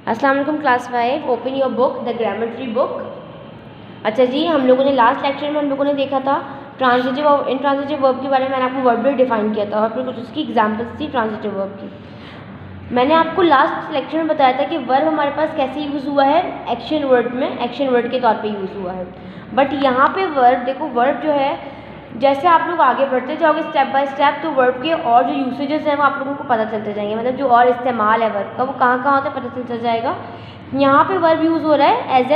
अस्सलाम वालेकुम class 5। Open your book the ग्रामेट्री बुक। अच्छा जी, हम लोगों ने लास्ट लेक्चर में हम लोगों ने देखा था ट्रांजिटिव और इनट्रांजिटिव वर्ब के बारे में। मैंने आपको वर्ब भी डिफाइन किया था और फिर कुछ उसकी एग्जांपल्स थी ट्रांजिटिव वर्ब की। मैंने आपको लास्ट लेक्चर में बताया था कि वर्ब हमारे पास कैसे यूज़ हुआ है, एक्शन वर्ड में, एक्शन वर्ड के तौर पे यूज़ हुआ है। बट यहाँ पे वर्ब देखो, वर्ब जो है जैसे आप लोग आगे बढ़ते जाओगे स्टेप बाय स्टेप तो वर्ब के और जो यूसेजेस हैं वो आप लोगों को पता चलते जाएंगे, मतलब जो और इस्तेमाल है वर्ब का वो कहाँ कहाँ होता है पता चलता जाएगा। यहाँ पे वर्ब यूज़ हो रहा है एज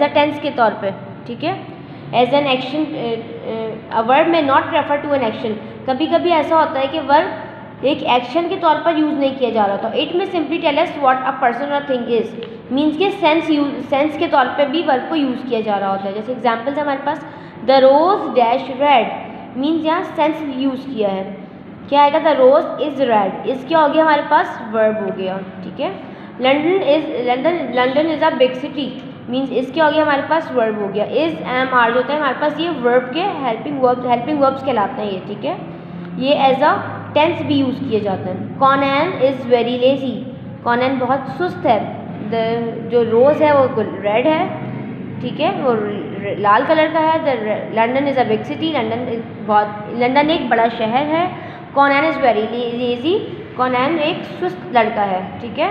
अ टेंस के तौर पे, ठीक है, एज एन एक्शन। वर्ब में not refer to an action. कभी कभी ऐसा होता है कि वर्ब एक एक्शन के तौर पर यूज़ नहीं किया जा रहा था। इट में simply tell us what a person और थिंग इज, मीन्स के सेंस के तौर पे भी वर्ब को यूज़ किया जा रहा होता है। जैसे एग्जाम्पल्स हमारे पास the rose dash red, means यहाँ सेंस यूज़ किया है। क्या आएगा? द रोज इज रेड, इस क्या हो गया हमारे पास? वर्ब हो गया, ठीक है। London is a big city, means इस क्या हो गया हमारे पास? वर्ब हो गया। इज एम आर जो होता है हमारे पास ये वर्ब के हेल्पिंग वर्ब्स कहलाते हैं ये, ठीक है। ये एज अ टेंस भी यूज़ किए जाते हैं। कॉनैन इज़ वेरी लेजी, कॉनैन बहुत सुस्त है। जो रोज़ है वो रेड है, ठीक है, वो लाल कलर का है। The London is a big city, London एक बड़ा शहर है। कॉनैन इज़ वेरी लेजी, कॉनैन एक सुस्त लड़का है, ठीक है।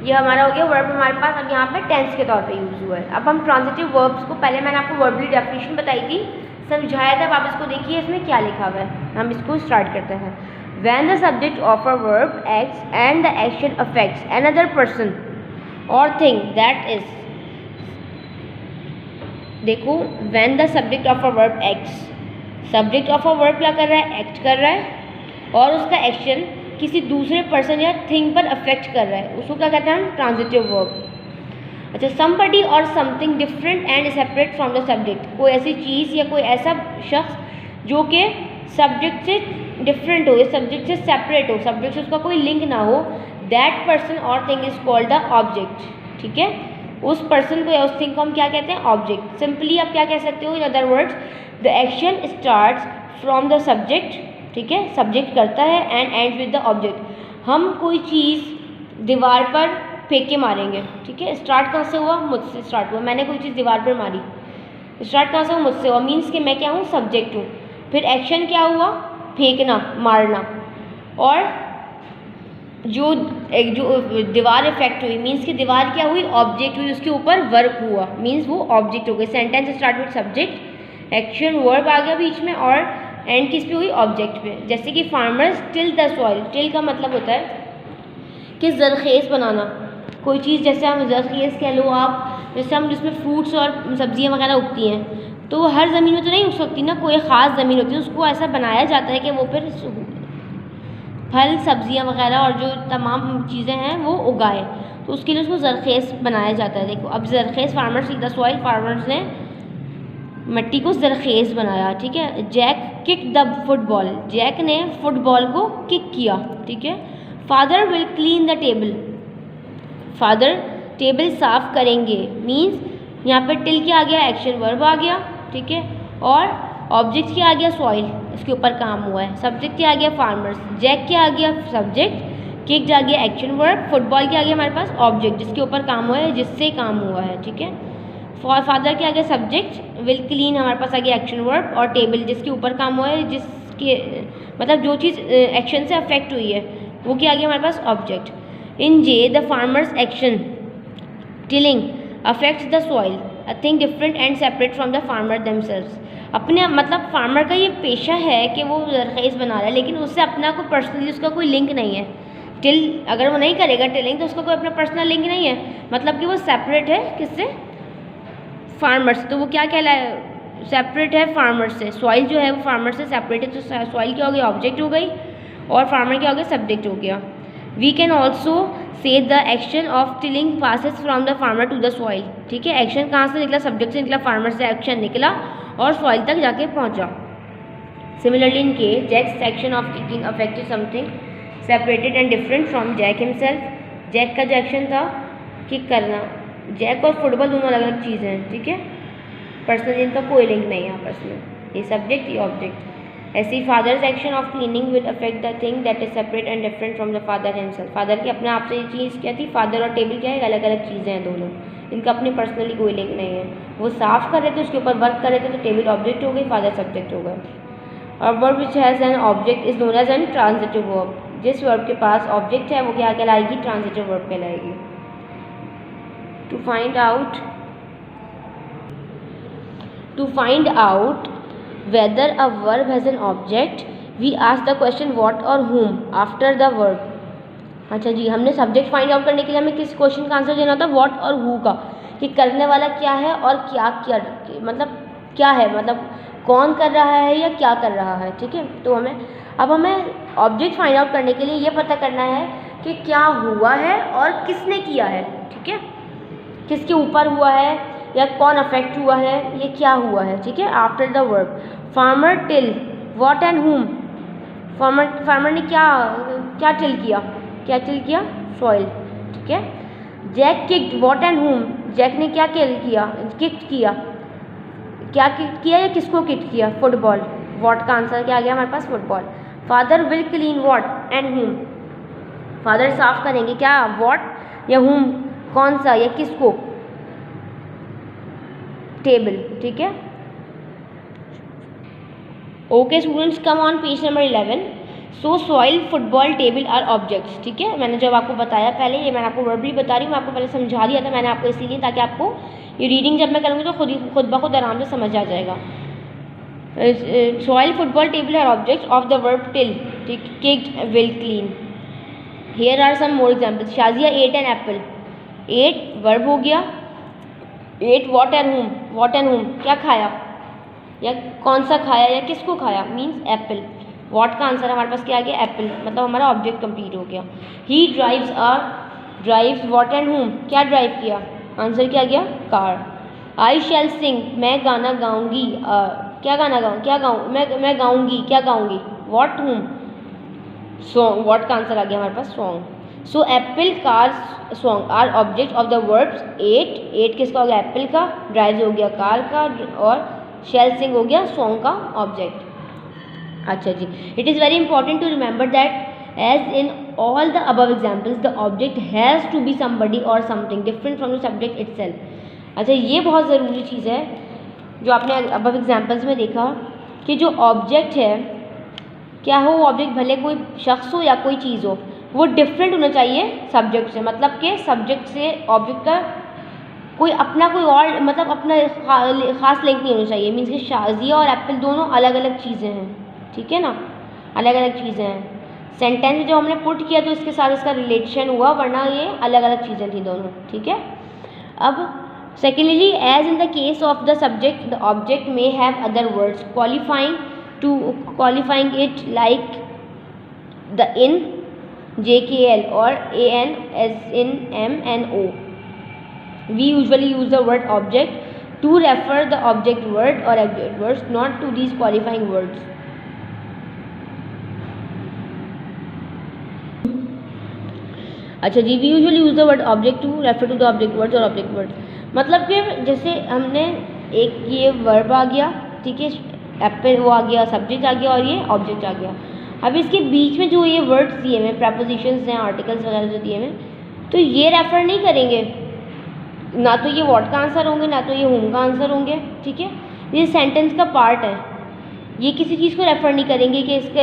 ये हमारा हो गया वर्ब हमारे पास। अब यहाँ पे टेंस के तौर पे यूज़ हुआ है। अब हम ट्रांजिटिव वर्ब्स को, पहले मैंने आपको वर्बली डेफिनेशन बताई थी, समझाया था। अब आप इसको देखिए इसमें क्या लिखा हुआ है। हम इसको स्टार्ट करते हैं। When the subject of a verb acts and the action affects another person or thing, that is, देखो, when the subject of a verb acts, subject of a verb क्या कर रहा है? एक्ट कर रहा है और उसका एक्शन किसी दूसरे पर्सन या थिंग पर अफेक्ट कर रहा है, उसको क्या कहते हैं हम? Transitive verb. अच्छा, somebody or something different and separate from the subject, कोई ऐसी चीज़ या कोई ऐसा शख्स जो कि सब्जेक्ट से डिफरेंट हो, या सब्जेक्ट से सेपरेट हो, सब्जेक्ट से उसका कोई लिंक ना हो, दैट पर्सन और thing is called the object, ठीक है। उस पर्सन को या उस थिंग को हम क्या कहते हैं? ऑब्जेक्ट। सिंपली आप क्या कह सकते हो? In other words, the action starts from the subject, ठीक है, सब्जेक्ट करता है and ends with the object. हम कोई चीज़ दीवार पर फेंक के मारेंगे, ठीक है। स्टार्ट कहाँ से हुआ? मुझसे स्टार्ट हुआ। मैंने कोई चीज़ दीवार पर मारी, स्टार्ट कहाँ से हुआ? मुझसे हुआ, मीन्स कि मैं क्या हूँ? सब्जेक्ट हूँ। फिर एक्शन क्या हुआ? फेंकना, मारना। और जो दीवार इफेक्ट हुई, मीन्स कि दीवार क्या हुई? ऑब्जेक्ट हुई, उसके ऊपर वर्क हुआ, मीन्स वो ऑब्जेक्ट हो गई। Sentence start with subject, action verb आ गया बीच में, और एंड किस पे हुई? ऑब्जेक्ट पे। जैसे कि farmers till the soil, till का मतलब होता है कि ज़रखेज़ बनाना कोई चीज़। जैसे हम ज़रखेज़ कह लो आप, जैसे हम जिसमें फ्रूट्स और सब्जियां वगैरह उगती हैं, तो वो हर ज़मीन में तो नहीं उग सकती ना, कोई ख़ास ज़मीन होती है, उसको ऐसा बनाया जाता है कि वो फिर फल सब्जियां वगैरह और जो तमाम चीज़ें हैं वो उगाए, तो उसके लिए उसको ज़रखेज़ बनाया जाता है। देखो, अब ज़रखेज़, farmers till the soil, farmers ने मिट्टी को ज़रखेज़ बनाया, ठीक है। Jack kick the football, Jack ने फुटबॉल को किक किया, ठीक है। Father will clean the table, father table साफ करेंगे, मीन्स यहाँ पे टिल क्या आ गया? एक्शन वर्ब आ गया, ठीक है। और ऑब्जेक्ट क्या आ गया? सॉइल, इसके ऊपर काम हुआ है। सब्जेक्ट क्या आ गया? फार्मर्स। जैक क्या आ गया? सब्जेक्ट। किक आ गया एक्शन वर्ब। फुटबॉल क्या आ गया हमारे पास? ऑब्जेक्ट, जिसके ऊपर काम हुआ है, जिससे काम हुआ है, ठीक है। फादर क्या आ गया? सब्जेक्ट। विल क्लीन हमारे पास आ गया एक्शन वर्ब, और टेबल जिसके ऊपर काम हुआ है, जिसके मतलब जो चीज़ एक्शन से अफेक्ट हुई है, वो क्या आ गया हमारे पास? ऑब्जेक्ट। इन जे the farmers action tilling affects the soil, a thing different and separate from the farmer themselves. अपने मतलब फार्मर का ये पेशा है कि वो ज़रखेज़ बना रहा है, लेकिन उससे अपना कोई पर्सनली उसका कोई लिंक नहीं है। टिल अगर वो नहीं करेगा टिलिंग, तो उसका कोई अपना पर्सनल लिंक नहीं है, मतलब कि वो सेपरेट है किससे? फार्मर से। तो वो क्या कहलाए? सेपरेट है फार्मर से। सॉइल जो है वो फार्मर से सेपरेट है, तो सॉइल क्या हो गई? ऑब्जेक्ट हो गई, और फार्मर क्या हो गया? सब्जेक्ट हो गया। We can also say the action of tilling passes from the farmer to the soil, ठीक है। एक्शन कहाँ से निकला? सब्जेक्ट से निकला, फार्मर से एक्शन निकला और सॉइल तक जाके पहुँचा। Similarly in case Jack's action of kicking affected something separated and different from Jack himself. Jack का जो एक्शन था किक करना, जैक और फुटबॉल दोनों अलग अलग चीज़ें हैं, ठीक है, पर्सनली इनका कोई लिंक नहीं है आपस में, ये सब्जेक्ट ये ऑब्जेक्ट। ऐसे ही father's action of cleaning will affect the thing that is separate and different from the father himself. Father की अपने आप से ये चीज़ क्या थी, फादर और टेबल क्या है, अलग अलग चीज़ें हैं दोनों, इनका अपने पर्सनली कोई लिंक नहीं है। वो साफ कर रहे थे, उसके ऊपर वर्क कर रहे थे, तो टेबल ऑब्जेक्ट हो गई, फादर सब्जेक्ट हो गए। और verb which has an object is known as an transitive verb. जिस वर्ब के पास ऑब्जेक्ट है वो क्या कहलाएगी, ट्रांजिटिव वर्ब कहलाएगी। To find out whether a verb has an object, we ask the question what or whom after the verb। अच्छा जी, हमने सब्जेक्ट फाइंड आउट करने के लिए हमें किस क्वेश्चन का आंसर देना होता है, व्हाट और हु का, कि करने वाला क्या है और क्या क्या, मतलब क्या है, मतलब कौन कर रहा है या क्या कर रहा है। ठीक है, तो हमें ऑब्जेक्ट फाइंड आउट करने के लिए ये पता करना है कि क्या हुआ है और किसने किया है। ठीक है, किसके ऊपर हुआ है या कौन अफेक्ट हुआ है, ये क्या हुआ है। ठीक है, after the verb. Farmer till what and हुम। फार्मर ने क्या टिल किया, क्या टिल किया, सॉइल। ठीक है, Jack kicked what and whom. Jack ने क्या किक किया, क्या किक किया या किसको किक किया, फुटबॉल। व्हाट का आंसर क्या आ गया हमारे पास, football. Father will clean what and whom. Father साफ करेंगे क्या, व्हाट या हुम, कौन सा या किसको, टेबल। ठीक है, okay students, come on page number 11। So soil, football, table are objects. ठीक है, मैंने जब आपको बताया पहले, ये मैंने आपको वर्बली बता रही हूँ, मैं आपको पहले समझा दिया था मैंने आपको इसीलिए, ताकि आपको ये रीडिंग जब मैं करूँगी तो खुद ब खुद आराम से समझ आ जाएगा। Soil, football, table are objects of the verb till. ठीक, kicked, will, clean. Here are some more examples. Shazia ate an apple. Ate verb हो गया, एट व्हाट एंड हुम, क्या खाया या कौन सा खाया या किसको खाया, मीन्स एप्पल। व्हाट का आंसर हमारे पास क्या आ गया, एप्पल, मतलब हमारा ऑब्जेक्ट कंप्लीट हो गया। ही ड्राइव्स व्हाट एंड हुम, क्या ड्राइव किया, आंसर क्या गया, कार। आई शैल सिंग, मैं गाना गाऊंगी, क्या गाना गाऊँ, क्या गाऊँ, मैं गाऊंगी, क्या गाऊंगी, व्हाट हुम, सॉन्ग। व्हाट का आंसर आ गया हमारे पास, song. So apple, car, song are object of the verbs ate किसका हो गया, एप्पल का, ड्राइव हो गया कार का, और शैल सिंग हो गया सॉन्ग का ऑब्जेक्ट। अच्छा जी, it is very important to remember that as in all the above examples the object has to be somebody or something different from the subject itself. अच्छा, ये बहुत ज़रूरी चीज़ है जो आपने अबव एग्जाम्पल्स में देखा, कि जो ऑब्जेक्ट है क्या हो, वो ऑब्जेक्ट भले कोई शख्स हो या कोई चीज़ हो, वो डिफरेंट होना चाहिए सब्जेक्ट से, मतलब कि सब्जेक्ट से ऑब्जेक्ट का कोई और मतलब अपना ख़ास लिंक नहीं होना चाहिए। मीन्स कि शाजिया और एप्पल दोनों अलग अलग चीज़ें हैं। ठीक है ना, अलग अलग चीज़ें हैं। सेंटेंस जो हमने पुट किया तो इसके साथ इसका रिलेशन हुआ, वरना ये अलग अलग चीज़ें थी दोनों। ठीक है, अब secondly, as in the case of the subject the object may have other words qualifying it like the in, JKL or AN as in MNO. We usually use the word object to refer the object word or object words, not to these qualifying words. अच्छा जी, we usually use the word object to refer to the object words or object words. मतलब कि जैसे हमने एक ये verb आ गया, ठीक है, एप्पल वो आ गया, सब्जेक्ट आ गया और ये ऑब्जेक्ट आ गया। अब इसके बीच में जो ये वर्ड्स दिए हुए, प्रपोजिशंस हैं, आर्टिकल्स वगैरह जो दिए हुए, तो ये रेफ़र नहीं करेंगे, ना तो ये व्हाट का आंसर होंगे, ना तो ये हुम का आंसर होंगे। ठीक है, ये सेंटेंस का पार्ट है, ये किसी चीज़ को रेफ़र नहीं करेंगे कि इसके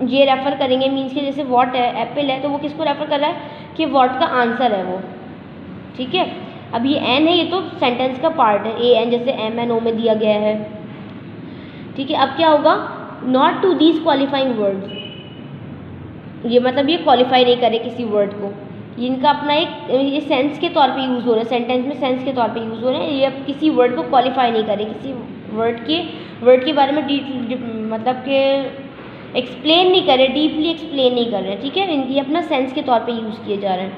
ये रेफ़र करेंगे। मीन्स कि जैसे व्हाट है, एप्पल है, तो वो किसको रेफ़र कर रहा है कि व्हाट का आंसर है वो। ठीक है, अब ये एन है, ये तो सेंटेंस का पार्ट है, AN जैसे MNO में दिया गया है। ठीक है, अब क्या होगा, not to these qualifying words, ये मतलब ये क्वालिफाई नहीं करे किसी वर्ड को, इनका अपना एक ये सेंस के तौर पे यूज़ हो रहा है, सेंटेंस में सेंस के तौर पे यूज़ हो रहे हैं। ये अब किसी वर्ड को क्वालिफाई नहीं करे, किसी वर्ड के बारे में मतलब कि एक्सप्लेन नहीं करे, डीपली एक्सप्लेन नहीं कर रहे हैं। ठीक है, इनकी अपना सेंस के तौर पे यूज़ किए जा रहे हैं।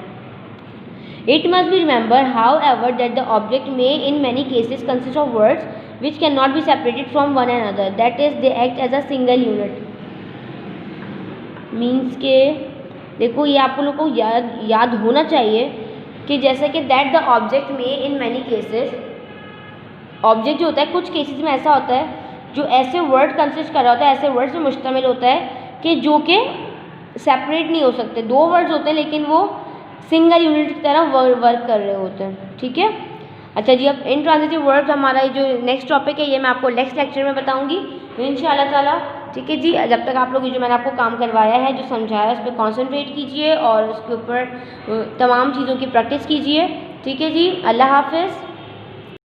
It must be remember how that the object may in many cases consist of words which can not be separated from one and other, that is they act as a single unit. Means के देखो, ये आप लोगों को याद होना चाहिए कि जैसे कि that the object may in many cases, object जो होता है कुछ केसेस में ऐसा होता है जो ऐसे वर्ड कंसिस्ट कर रहा होता है, ऐसे वर्ड से मुश्तमिल होता है कि जो कि सेपरेट नहीं हो सकते। दो वर्ड्स होते हैं लेकिन वो सिंगल यूनिट की तरह वर्क कर रहे होते हैं। ठीक है, अच्छा जी, अब इनट्रांजिटिव वर्ब्स हमारा जो नेक्स्ट टॉपिक है ये मैं आपको नेक्स्ट लेक्चर में बताऊंगी इंशाल्लाह ताला। ठीक है जी, जब तक आप लोग जो मैंने आपको काम करवाया है, जो समझाया है, उस पर कॉन्सेंट्रेट कीजिए और उसके ऊपर तमाम चीज़ों की प्रैक्टिस कीजिए। ठीक है जी, अल्लाह हाफिज़।